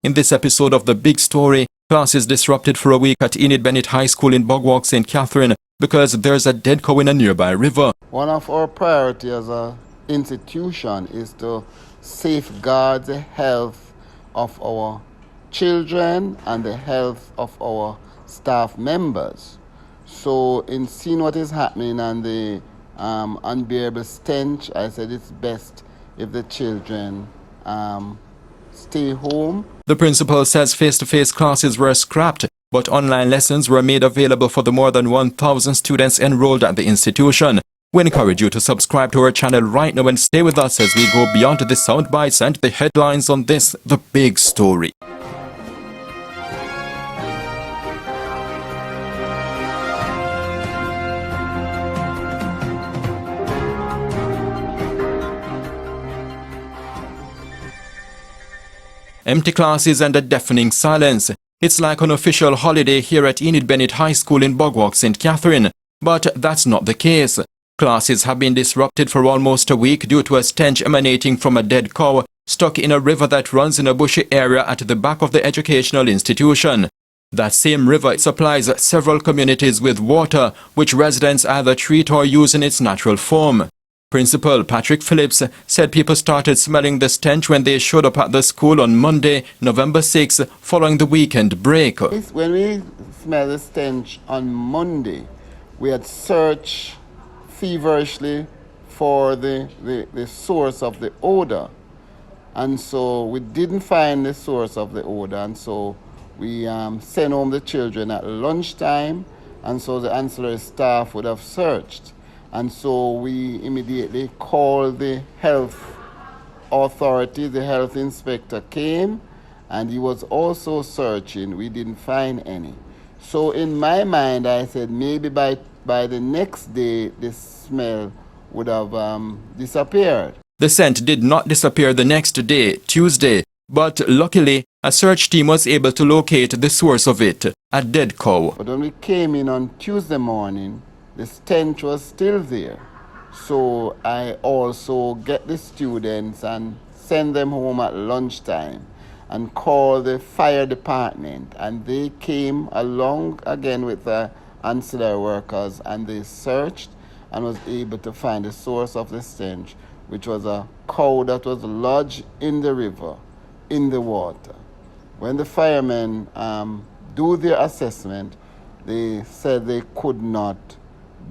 In this episode of The Big Story, classes disrupted for a week at Enid Bennett High School in Bogwalk, St. Catherine, because there's a dead cow in a nearby river. One of our priorities as an institution is to safeguard the health of our children and the health of our staff members. So in seeing what is happening and the unbearable stench, I said it's best if the children stay home. The principal says face-to-face classes were scrapped, but online lessons were made available for the more than 1,000 students enrolled at the institution. We encourage you to subscribe to our channel right now and stay with us as we go beyond the sound bites and the headlines on this, The Big Story. Empty classes and a deafening silence. It's like an official holiday here at Enid Bennett High School in Bogwalk, St. Catherine. But that's not the case. Classes have been disrupted for almost a week due to a stench emanating from a dead cow stuck in a river that runs in a bushy area at the back of the educational institution. That same river supplies several communities with water, which residents either treat or use in its natural form. Principal Patrick Phillips said people started smelling the stench when they showed up at the school on Monday, November 6, following the weekend break. When we smelled the stench on Monday, we had searched feverishly for the source of the odor. And so we didn't find the source of the odor. And so we sent home the children at lunchtime. And so the ancillary staff would have searched. And so we immediately called the health authority. The health inspector came and he was also searching. We didn't find any. So in my mind, I said maybe by the next day, the smell would have disappeared. The scent did not disappear the next day, Tuesday, but luckily, a search team was able to locate the source of it, a dead cow. But when we came in on Tuesday morning, the stench was still there. So I also get the students and send them home at lunchtime and call the fire department. And they came along again with the ancillary workers and they searched and was able to find the source of the stench, which was a cow that was lodged in the river, in the water. When the firemen do their assessment, they said they could not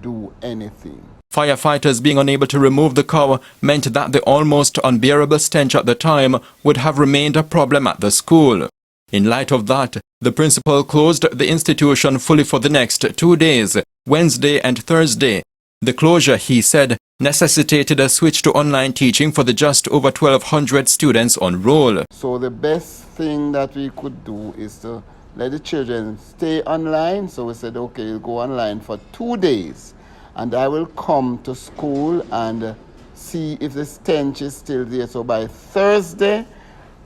do anything. Firefighters being unable to remove the cow meant that the almost unbearable stench at the time would have remained a problem at the school. In light of that, the principal closed the institution fully for the next 2 days, Wednesday and Thursday. The closure, he said, necessitated a switch to online teaching for the just over 1,200 students on roll. So the best thing that we could do is to let the children stay online. So we said, okay, you'll go online for 2 days. And I will come to school and see if the stench is still there. So by Thursday,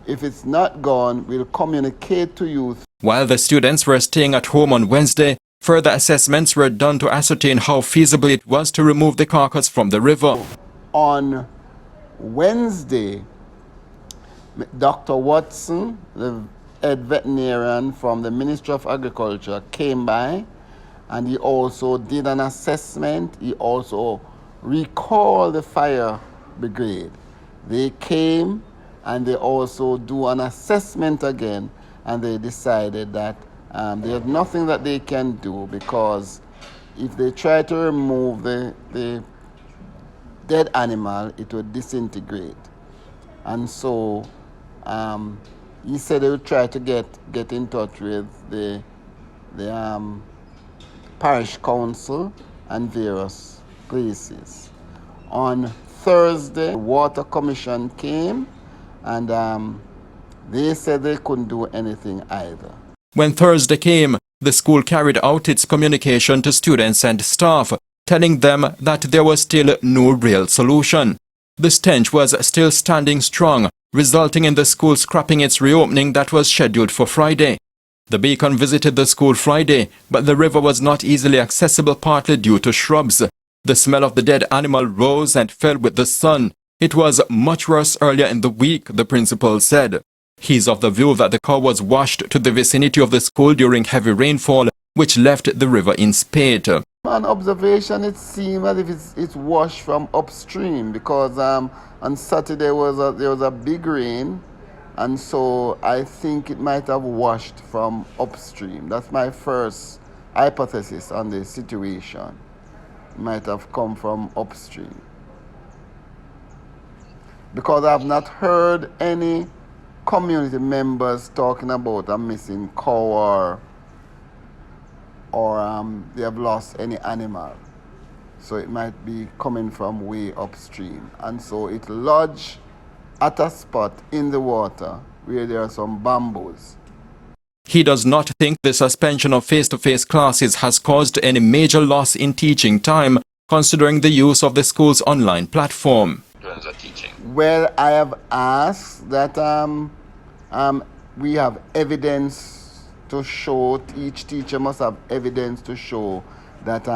if it's not gone, we'll communicate to you. While the students were staying at home on Wednesday, further assessments were done to ascertain how feasible it was to remove the carcass from the river. On Wednesday, Dr. Watson, the head veterinarian from the Ministry of Agriculture, came by and he also did an assessment. He also recalled the fire brigade. They came and they also do an assessment again, and they decided that there's nothing that they can do, because if they try to remove the dead animal, it would disintegrate. And so he said they would try to get in touch with the parish council and various places. On Thursday, the Water Commission came and they said they couldn't do anything either. When Thursday came, the school carried out its communication to students and staff, telling them that there was still no real solution. The stench was still standing strong, resulting in the school scrapping its reopening that was scheduled for Friday. The Beacon visited the school Friday, but the river was not easily accessible, partly due to shrubs. The smell of the dead animal rose and fell with the sun. It was much worse earlier in the week, the principal said. He's of the view that the car was washed to the vicinity of the school during heavy rainfall, which left the river in spate. On observation, it seemed as if it's washed from upstream because on Saturday there was a big rain, and so I think it might have washed from upstream. That's my first hypothesis on the situation. It might have come from upstream. Because I've not heard any community members talking about a missing cow or they have lost any animal. So it might be coming from way upstream. And so it lodged at a spot in the water where there are some bamboos. He does not think the suspension of face-to-face classes has caused any major loss in teaching time, considering the use of the school's online platform. Well, I have asked that we have evidence to show, each teacher must have evidence to show that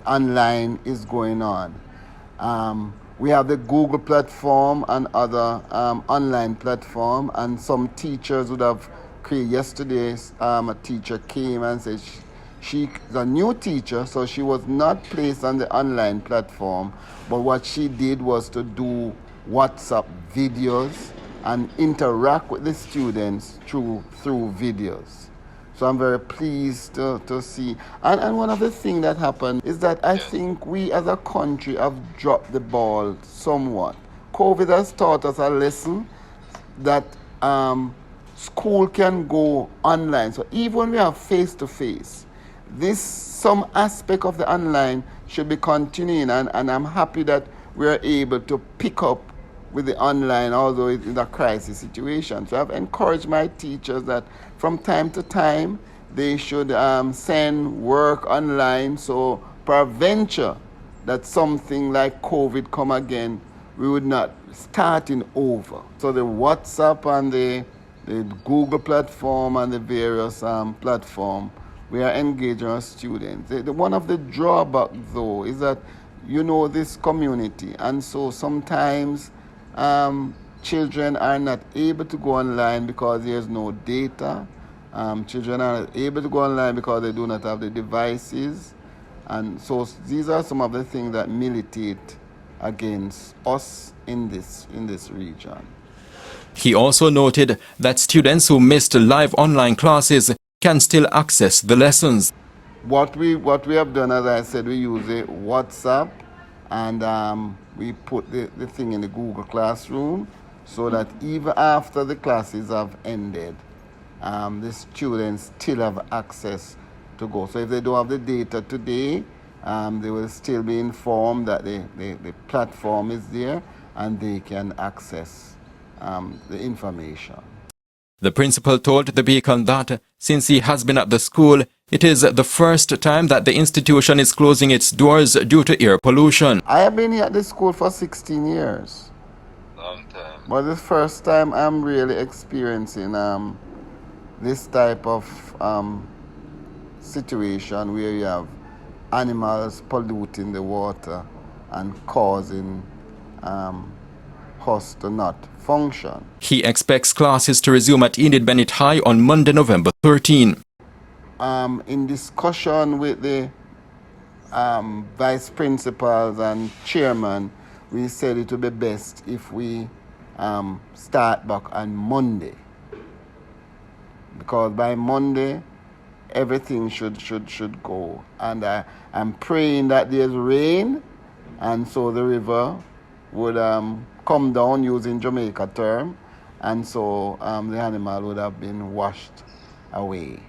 online is going on. We have the Google platform and other online platform, and some teachers would have created. Yesterday, a teacher came and said she's a new teacher, so she was not placed on the online platform, but what she did was to do WhatsApp videos and interact with the students through videos. So I'm very pleased to see. And one of the things that happened is that I think we as a country have dropped the ball somewhat. COVID has taught us a lesson that school can go online. So even when we have face-to-face, some aspect of the online should be continuing, and I'm happy that we're able to pick up with the online, although it's in a crisis situation. So I've encouraged my teachers that from time to time they should send work online, so peradventure that something like COVID come again, we would not starting over. So the WhatsApp and the Google platform and the various platform, we are engaging our students. One of the drawbacks though is that this community, and so sometimes children are not able to go online because there's no data. Children are not able to go online because they do not have the devices. And so these are some of the things that militate against us in this region. He also noted that students who missed live online classes can still access the lessons. What we have done, as I said, we use a WhatsApp, and we put the thing in the Google Classroom so that even after the classes have ended, the students still have access to go. So if they don't have the data today, they will still be informed that the platform is there and they can access the information. The principal told the Beacon that since he has been at the school, it is the first time that the institution is closing its doors due to air pollution. I have been here at the school for 16 years. Long time. But the first time I'm really experiencing this type of situation where you have animals polluting the water and causing us to not function. He expects classes to resume at Enid Bennett High on Monday, November 13. In discussion with the vice principals and chairman, we said it would be best if we start back on Monday, because by Monday everything should go. And I'm praying that there's rain, and so the river would come down, using Jamaica term, and so the animal would have been washed away.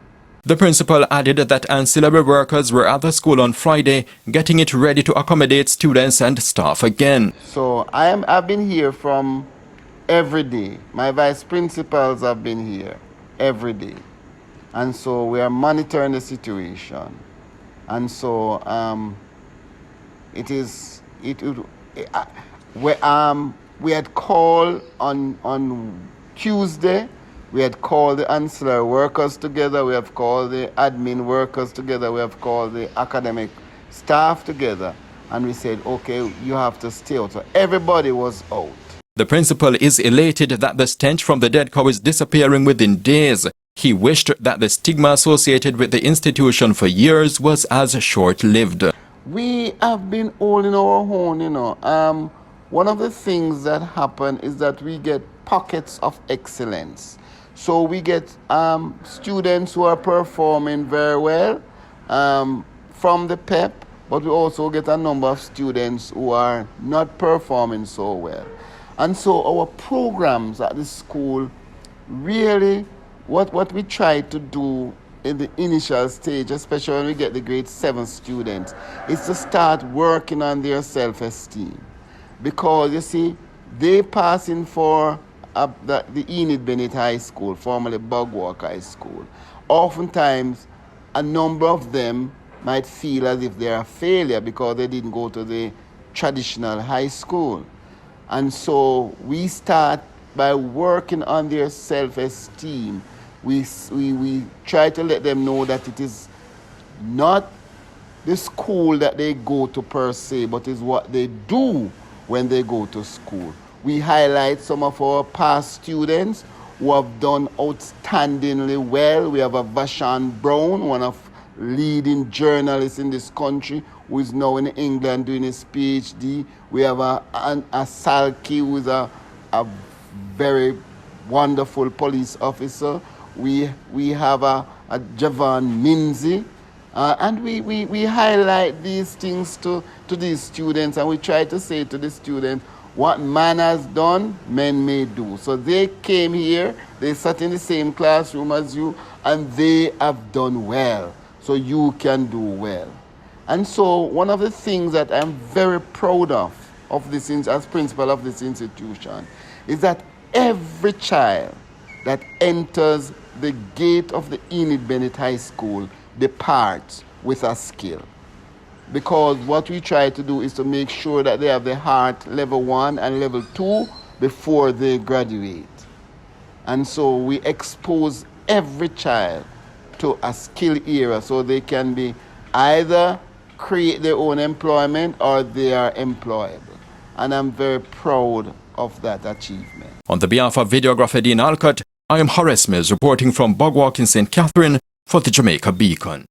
The principal added that ancillary workers were at the school on Friday getting it ready to accommodate students and staff again. So I've been here from every day. My vice principals have been here every day. And so we are monitoring the situation. And so we had called on Tuesday. We had called the ancillary workers together. We have called the admin workers together. We have called the academic staff together. And we said, okay, you have to stay out. So everybody was out. The principal is elated that the stench from the dead cow is disappearing within days. He wished that the stigma associated with the institution for years was as short-lived. We have been all in our own, you know. One of the things that happen is that we get pockets of excellence. So we get students who are performing very well from the PEP, but we also get a number of students who are not performing so well. And so our programs at the school really, what we try to do in the initial stage, especially when we get the grade 7 students, is to start working on their self-esteem. Because you see, they passing for the Enid Bennett High School, formerly Bogwalk High School. Oftentimes, a number of them might feel as if they're a failure because they didn't go to the traditional high school. And so we start by working on their self-esteem. We try to let them know that it is not the school that they go to per se, but is what they do when they go to school. We highlight some of our past students who have done outstandingly well. We have a Vashan Brown, one of leading journalists in this country, who is now in England doing his PhD. We have a Salki, who is a very wonderful police officer. We have a Javan Minzi. And we highlight these things to these students, and we try to say to the students, what man has done, men may do. So they came here, they sat in the same classroom as you, and they have done well. So you can do well. And so one of the things that I'm very proud of this as principal of this institution is that every child that enters the gate of the Enid Bennett High School departs with a skill. Because what we try to do is to make sure that they have the heart level 1 and level 2 before they graduate. And so we expose every child to a skill area so they can be either create their own employment or they are employable. And I'm very proud of that achievement. On the behalf of videographer Dean Alcott, I am Horace Mills reporting from Bogwalk in St. Catherine for the Jamaica Beacon.